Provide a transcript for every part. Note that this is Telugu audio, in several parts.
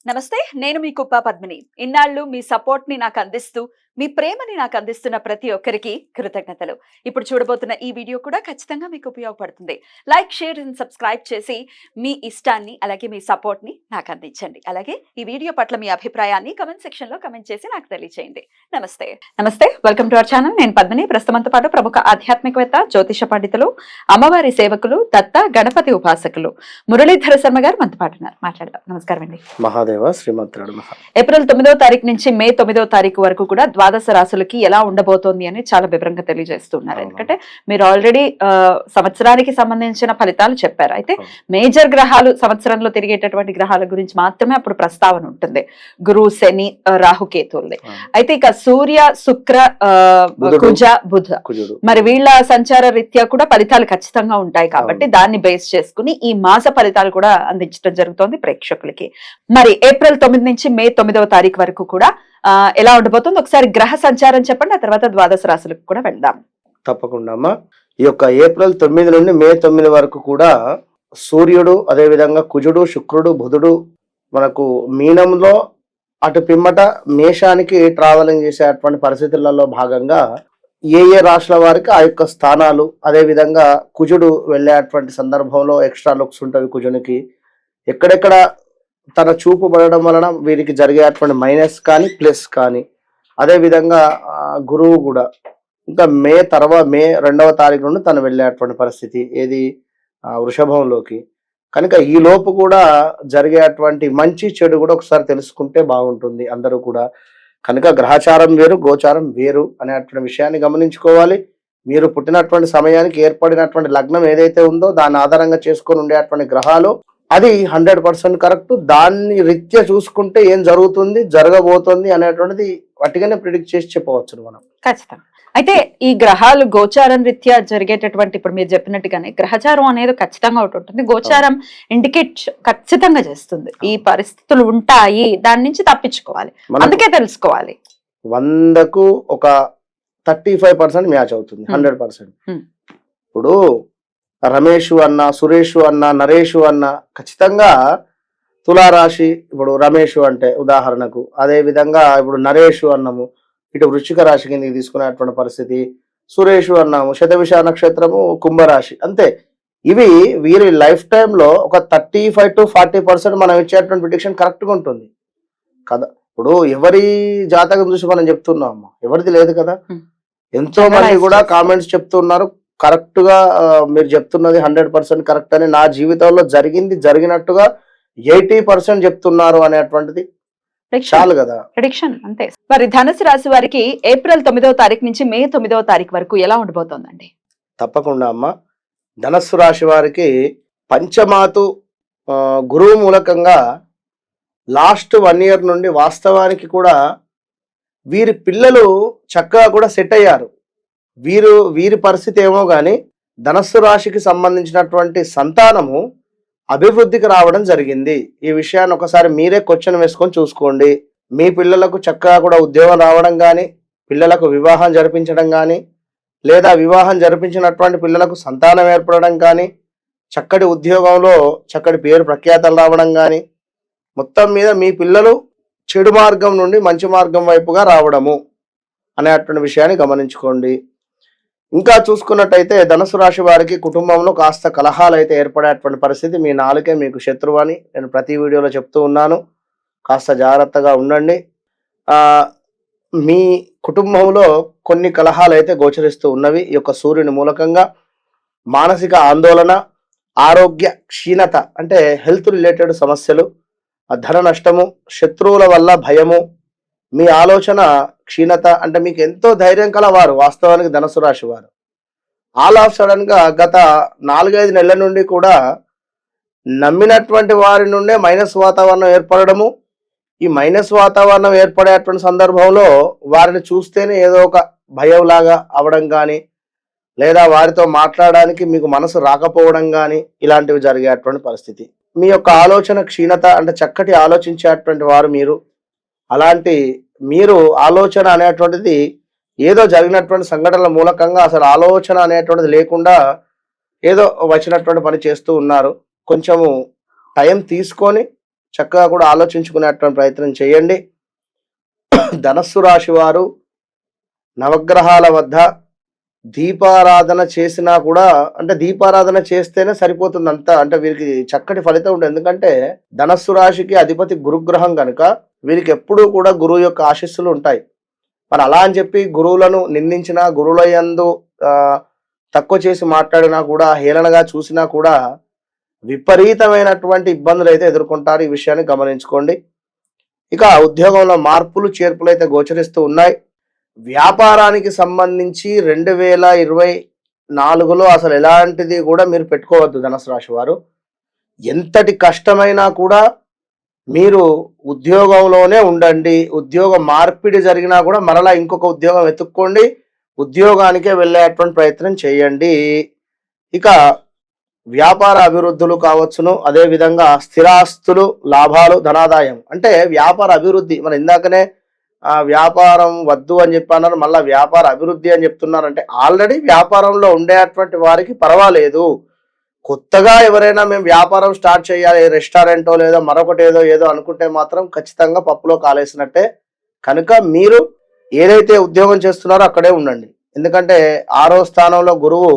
నమస్తే, నేను మీ కుప్ప పద్మిని. ఇన్నాళ్ళు మీ సపోర్ట్‌ని నాకందిస్తూ, మీ ప్రేమని నాకందిస్తున్న ప్రతి ఒక్కరికి కృతజ్ఞతలు. ఇప్పుడు చూడబోతున్న ఈ వీడియో కూడా ఖచ్చితంగా మీకు ఉపయోగపడుతుంది. లైక్, షేర్ అండ్ సబ్స్క్రైబ్ చేసి మీ ఇష్టాన్ని అలాగే మీ సపోర్ట్‌ని నాకందించండి. అలాగే ఈ వీడియో పట్ల మీ అభిప్రాయాన్ని కామెంట్ సెక్షన్‌లో కామెంట్ చేసి నాకు తెలియజేయండి. నమస్తే. నమస్తే. Welcome to our channel. నేను పద్మిని. ప్రస్తుతంతో పాటు ప్రముఖ ఆధ్యాత్మికవేత్త, జ్యోతిష పండితులు, అమ్మవారి సేవకులు, దత్త గణపతి ఉపాసకులు మురళీధర శర్మ గారు మనతో పాటు ఉన్నారు. మాట్లాడదాం. నమస్కారం అండి. మహాదేవ శ్రీమంతుడు. ఏప్రిల్ 9వ తారీఖు నుంచి మే 9వ తారీఖు వరకు కూడా ద్వాదశ రాశులకి ఎలా ఉండబోతోంది అని చాలా వివరంగా తెలియజేస్తున్నారు. ఎందుకంటే మీరు ఆల్రెడీ సంవత్సరానికి సంబంధించిన ఫలితాలు చెప్పారు. అయితే మేజర్ గ్రహాలు, సంవత్సరంలో తిరిగేటటువంటి గ్రహాల గురించి మాత్రమే అప్పుడు ప్రస్తావన ఉంటుంది. గురు, శని, రాహుకేతువులది. అయితే ఇక సూర్య, శుక్ర, కుజ, బుధ, మరి వీళ్ళ సంచార రీత్యా కూడా ఫలితాలు ఖచ్చితంగా ఉంటాయి. కాబట్టి దాన్ని బేస్ చేసుకుని ఈ మాస ఫలితాలు కూడా అందించడం జరుగుతోంది ప్రేక్షకులకి. మరి ఏప్రిల్ 9 నుంచి మే 9వ తారీఖు వరకు కూడా ఎలా ఉండబోతుంది, ఒకసారి గ్రహ సంచారం చెప్పండి. ఆ తర్వాత ద్వాదశ రాశులకు కూడా వెళ్దాం. తప్పకుండా అమ్మా. ఈ యొక్క ఏప్రిల్ 9 నుండి మే 9 వరకు కూడా సూర్యుడు, అదే విధంగా కుజుడు, శుక్రుడు, బుధుడు మనకు మీనంలో అటు పిమ్మట మేషానికి ట్రావెలింగ్ చేసేటువంటి పరిస్థితులలో భాగంగా ఏ రాశుల వారికి ఆ యొక్క స్థానాలు, అదే విధంగా కుజుడు వెళ్ళేటువంటి సందర్భంలో ఎక్స్ట్రా లుక్స్ ఉంటవి కుజునికి. ఎక్కడెక్కడ తన చూపు పడడం వలన వీరికి జరిగేటువంటి మైనస్ కానీ ప్లస్ కానీ, అదే విధంగా గురువు కూడా ఇంకా మే 2వ తారీఖు నుండి తను వెళ్ళేటువంటి పరిస్థితి ఏది వృషభంలోకి. కనుక ఈ లోపు కూడా జరిగేటువంటి మంచి చెడు కూడా ఒకసారి తెలుసుకుంటే బాగుంటుంది అందరూ కూడా. కనుక గ్రహచారం వేరు, గోచారం వేరు అనేటువంటి విషయాన్ని గమనించుకోవాలి. మీరు పుట్టినటువంటి సమయానికి ఏర్పడినటువంటి లగ్నం ఏదైతే ఉందో దాన్ని ఆధారంగా చేసుకొని ఉండేటువంటి గ్రహాలు అది 100% కరెక్ట్. దాన్ని రీత్యా చూసుకుంటే ఏం జరుగుతుంది, జరగబోతుంది అనేటువంటిది వట్టిగానే ప్రిడిక్ట్ చేసి చెప్పవచ్చు మనం. ఖచ్చితంగా. అయితే ఈ గ్రహాలు గోచారం రీత్యా జరిగేటటువంటి, ఇప్పుడు మీరు చెప్పినట్టుగానే గ్రహచారం అనేది ఖచ్చితంగా ఒకటి ఉంటుంది. గోచారం ఇండికేట్ ఖచ్చితంగా చేస్తుంది ఈ పరిస్థితులు ఉంటాయి, దాని నుంచి తప్పించుకోవాలి, అందుకే తెలుసుకోవాలి. 100కు ఒక 35% మ్యాచ్ అవుతుంది, 100%. ఇప్పుడు రమేష్ అన్న, సురేష్ అన్న, నరేష్ అన్న ఖచ్చితంగా తులారాశి. ఇప్పుడు రమేష్ అంటే ఉదాహరణకు, అదే విధంగా ఇప్పుడు నరేష్ అన్నము ఇటు వృశ్చిక రాశి కిందకి తీసుకునేటువంటి పరిస్థితి. సురేష్ అన్నాము శతభిష నక్షత్రము కుంభరాశి. అంతే. ఇవి వీరి లైఫ్ టైంలో ఒక 35 to 40% మనం ఇచ్చేటువంటి ప్రిడిక్షన్ కరెక్ట్గా ఉంటుంది కదా. ఇప్పుడు ఎవరి జాతకం చూసి మనం చెప్తున్నాము, ఎవరిది లేదు కదా. ఎంతో మంది కూడా కామెంట్స్ చెప్తున్నారు కరెక్ట్ గా మీరు చెప్తున్నది 100% కరెక్ట్ అని. నా జీవితంలో జరిగినట్టుగా 80% చెప్తున్నారు అనేటువంటిది చాలు కదా ప్రిడిక్షన్. అంతే. మరి ధనుసు రాశి వారికి ఏప్రిల్ 9వ తారీఖు నుంచి మే 9వ తారీఖు వరకు ఎలా ఉండబోతోందండి? తప్పకుండా అమ్మ. ధనస్సు రాశి వారికి పంచమాతు గురువు మూలకంగా లాస్ట్ 1 year నుండి వాస్తవానికి కూడా వీరి పిల్లలు చక్కగా కూడా సెట్ అయ్యారు. వీరి పరిస్థితి ఏమో కానీ ధనస్సు రాశికి సంబంధించినటువంటి సంతానము అభివృద్ధికి రావడం జరిగింది. ఈ విషయాన్ని ఒకసారి మీరే క్వశ్చన్ వేసుకొని చూసుకోండి. మీ పిల్లలకు చక్కగా కూడా ఉద్యోగం రావడం కానీ, పిల్లలకు వివాహం జరిపించడం కానీ, లేదా వివాహం జరిపించినటువంటి పిల్లలకు సంతానం ఏర్పడడం కానీ, చక్కటి ఉద్యోగంలో చక్కటి పేరు ప్రఖ్యాతలు రావడం కానీ, మొత్తం మీద మీ పిల్లలు చెడు మార్గం నుండి మంచి మార్గం వైపుగా రావడము అనేటువంటి విషయాన్ని గమనించుకోండి. ఇంకా చూసుకున్నట్టయితే ధనుసు రాశి వారికి కుటుంబంలో కాస్త కలహాలు అయితే ఏర్పడేటువంటి పరిస్థితి. మీ నాలుకే మీకు శత్రువు అని నేను ప్రతి వీడియోలో చెప్తూ ఉన్నాను. కాస్త జాగ్రత్తగా ఉండండి. మీ కుటుంబంలో కొన్ని కలహాలు అయితే గోచరిస్తూ ఉన్నవి. ఈ యొక్క సూర్యుని మూలకంగా మానసిక ఆందోళన, ఆరోగ్య క్షీణత అంటే హెల్త్ రిలేటెడ్ సమస్యలు, ధన నష్టము, శత్రువుల వల్ల భయము, మీ ఆలోచన క్షీణత. అంటే మీకు ఎంతో ధైర్యం కలవారు వాస్తవానికి ధనుసు రాశి వారు. ఆల్ ఆఫ్ సడన్ గా గత 4-5 నెలల నుండి కూడా నమ్మినటువంటి వారి నుండే మైనస్ వాతావరణం ఏర్పడము. ఈ మైనస్ వాతావరణం ఏర్పడేటువంటి సందర్భంలో వారిని చూస్తేనే ఏదో ఒక భయంలాగా అవడం కానీ, లేదా వారితో మాట్లాడడానికి మీకు మనసు రాకపోవడం కానీ, ఇలాంటివి జరిగేటువంటి పరిస్థితి. మీ యొక్క ఆలోచన క్షీణత అంటే చక్కటి ఆలోచించేటువంటి వారు మీరు. అలాంటి మీరు ఆలోచన అనేటువంటిది ఏదో జరిగినటువంటి సంఘటనల మూలకంగా అసలు ఆలోచన అనేటువంటిది లేకుండా ఏదో వచ్చినటువంటి పని చేస్తూ ఉన్నారు. కొంచెము టైం తీసుకొని చక్కగా కూడా ఆలోచించుకునేటువంటి ప్రయత్నం చేయండి. ధనస్సు రాశి వారు నవగ్రహాల వద్ద దీపారాధన చేసినా కూడా, అంటే దీపారాధన చేస్తేనే సరిపోతుంది అంతా, అంటే వీరికి చక్కటి ఫలితం ఉంటుంది. ఎందుకంటే ధనస్సు రాశికి అధిపతి గురుగ్రహం కనుక వీరికి ఎప్పుడూ కూడా గురువు యొక్క ఆశీస్సులు ఉంటాయి. మరి అలా అని చెప్పి గురువులను నిందించినా, గురువుల యందు తక్కువ చేసి మాట్లాడినా కూడా, హేళనగా చూసినా కూడా విపరీతమైనటువంటి ఇబ్బందులు అయితే ఎదుర్కొంటారు. ఈ విషయాన్ని గమనించుకోండి. ఇక ఉద్యోగంలో మార్పులు చేర్పులు అయితే గోచరిస్తూ ఉన్నాయి. వ్యాపారానికి సంబంధించి 2024లో అసలు ఎలాంటిది కూడా మీరు పెట్టుకోవద్దు ధనుసు రాశి వారు. ఎంతటి కష్టమైనా కూడా మీరు ఉద్యోగంలోనే ఉండండి. ఉద్యోగ మార్పిడి జరిగినా కూడా మరలా ఇంకొక ఉద్యోగం వెతుక్కోండి, ఉద్యోగానికే వెళ్ళేటువంటి ప్రయత్నం చేయండి. ఇక వ్యాపార అభివృద్ధులు కావచ్చును, అదేవిధంగా స్థిరాస్తులు, లాభాలు, ధనాదాయం. అంటే వ్యాపార అభివృద్ధి, మన ఇందాకనే వ్యాపారం వద్దు అని చెప్పన్నారు, మళ్ళీ వ్యాపార అభివృద్ధి అని చెప్తున్నారంటే ఆల్రెడీ వ్యాపారంలో ఉండేటువంటి వారికి పర్వాలేదు. కొత్తగా ఎవరైనా మేము వ్యాపారం స్టార్ట్ చేయాలి, రెస్టారెంటో లేదో మరొకటి ఏదో అనుకుంటే మాత్రం ఖచ్చితంగా పప్పులో కాలేసినట్టే. కనుక మీరు ఏదైతే ఉద్యోగం చేస్తున్నారో అక్కడే ఉండండి. ఎందుకంటే 6వ స్థానంలో గురువు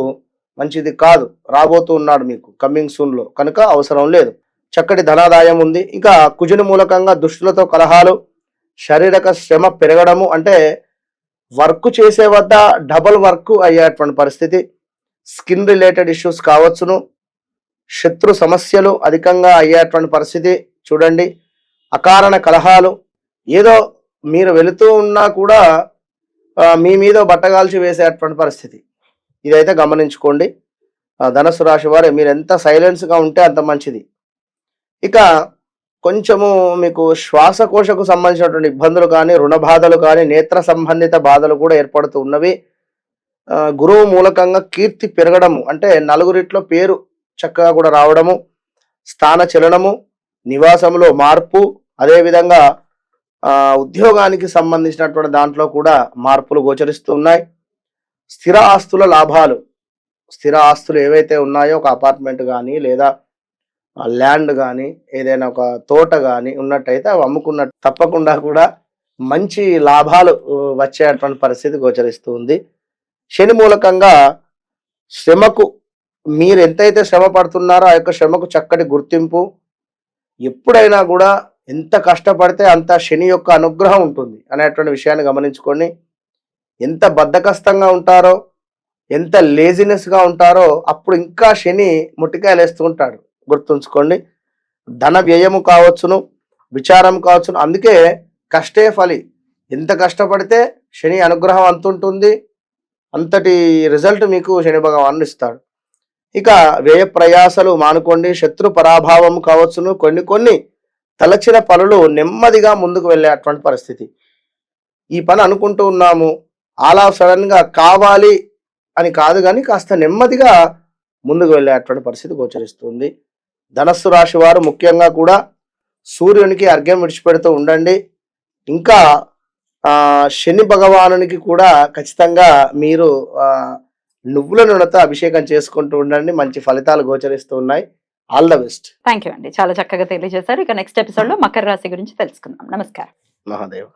మంచిది కాదు, రాబోతూ ఉన్నాడు మీకు కమింగ్ సూన్ లో, కనుక అవసరం లేదు. చక్కటి ధనాదాయం ఉంది. ఇంకా కుజుని మూలకంగా దుష్టులతో కలహాలు, శారీరక శ్రమ పెరగడము, అంటే వర్క్ చేసే వద్ద డబుల్ వర్క్ అయ్యేటువంటి పరిస్థితి, స్కిన్ రిలేటెడ్ ఇష్యూస్ కావచ్చును, శత్రు సమస్యలు అధికంగా అయ్యేటువంటి పరిస్థితి చూడండి. అకారణ కలహాలు, ఏదో మీరు వెళుతూ ఉన్నా కూడా మీ మీద బట్టగాల్చి వేసేటువంటి పరిస్థితి, ఇదైతే గమనించుకోండి. ధనుసు రాశి వారు మీరు ఎంత సైలెన్స్గా ఉంటే అంత మంచిది. ఇక కొంచెము మీకు శ్వాసకోశకు సంబంధించినటువంటి ఇబ్బందులు కానీ, రుణ బాధలు కానీ, నేత్ర సంబంధిత బాధలు కూడా ఏర్పడుతూ ఉన్నవి. గురువు మూలకంగా కీర్తి పెరగడము, అంటే నలుగురిట్లో పేరు చక్కగా కూడా రావడము, స్థాన చలనము, నివాసంలో మార్పు, అదేవిధంగా ఉద్యోగానికి సంబంధించినటువంటి దాంట్లో కూడా మార్పులు గోచరిస్తూ ఉన్నాయి. స్థిర ఆస్తుల లాభాలు, స్థిర ఆస్తులు ఏవైతే ఉన్నాయో, ఒక అపార్ట్మెంట్ కానీ లేదా ల్యాండ్ కానీ ఏదైనా ఒక తోట కానీ ఉన్నట్టయితే అవి అమ్ముకున్నట్టు తప్పకుండా కూడా మంచి లాభాలు వచ్చేటువంటి పరిస్థితి గోచరిస్తూ ఉంది. శని మూలకంగా శ్రమకు, మీరు ఎంతైతే శ్రమ పడుతున్నారో ఆ యొక్క శ్రమకు చక్కటి గుర్తింపు. ఎప్పుడైనా కూడా ఎంత కష్టపడితే అంత శని యొక్క అనుగ్రహం ఉంటుంది అనేటువంటి విషయాన్ని గమనించుకొని, ఎంత బద్ధకస్తంగా ఉంటారో, ఎంత లేజినెస్గా ఉంటారో అప్పుడు ఇంకా శని ముట్టికాయలు వేస్తూ ఉంటాడు, గుర్తుంచుకోండి. ధన వ్యయము కావచ్చును, విచారం కావచ్చును. అందుకే కష్టే ఫలి, ఎంత కష్టపడితే శని అనుగ్రహం అంతుంటుంది, అంతటి రిజల్ట్ మీకు శని భగవానుడు ఇస్తాడు. ఇక వ్యయ ప్రయాసలు మానుకోండి. శత్రు పరాభావం కావచ్చును, కొన్ని తలచిన పనులు నెమ్మదిగా ముందుకు వెళ్ళేటువంటి పరిస్థితి. ఈ పని అనుకుంటూ ఉన్నాము, ఆల్ ఆఫ్ సడన్ గా కావాలి అని కాదు, కానీ కాస్త నెమ్మదిగా ముందుకు వెళ్ళేటువంటి పరిస్థితి గోచరిస్తుంది. ధనస్సు రాశి వారు ముఖ్యంగా కూడా సూర్యునికి అర్ఘ్యం విడిచిపెడుతూ ఉండండి. ఇంకా శని భగవానునికి కూడా ఖచ్చితంగా మీరు నువ్వుల నూనెతో అభిషేకం చేసుకుంటూ ఉండండి. మంచి ఫలితాలు గోచరిస్తూ ఉన్నాయి. All the best. Thank you అండి, చాలా చక్కగా తెలియజేశారు. ఇక నెక్స్ట్ ఎపిసోడ్ లో మకర రాశి గురించి తెలుసుకుందాం. నమస్కారం. మహాదేవ్.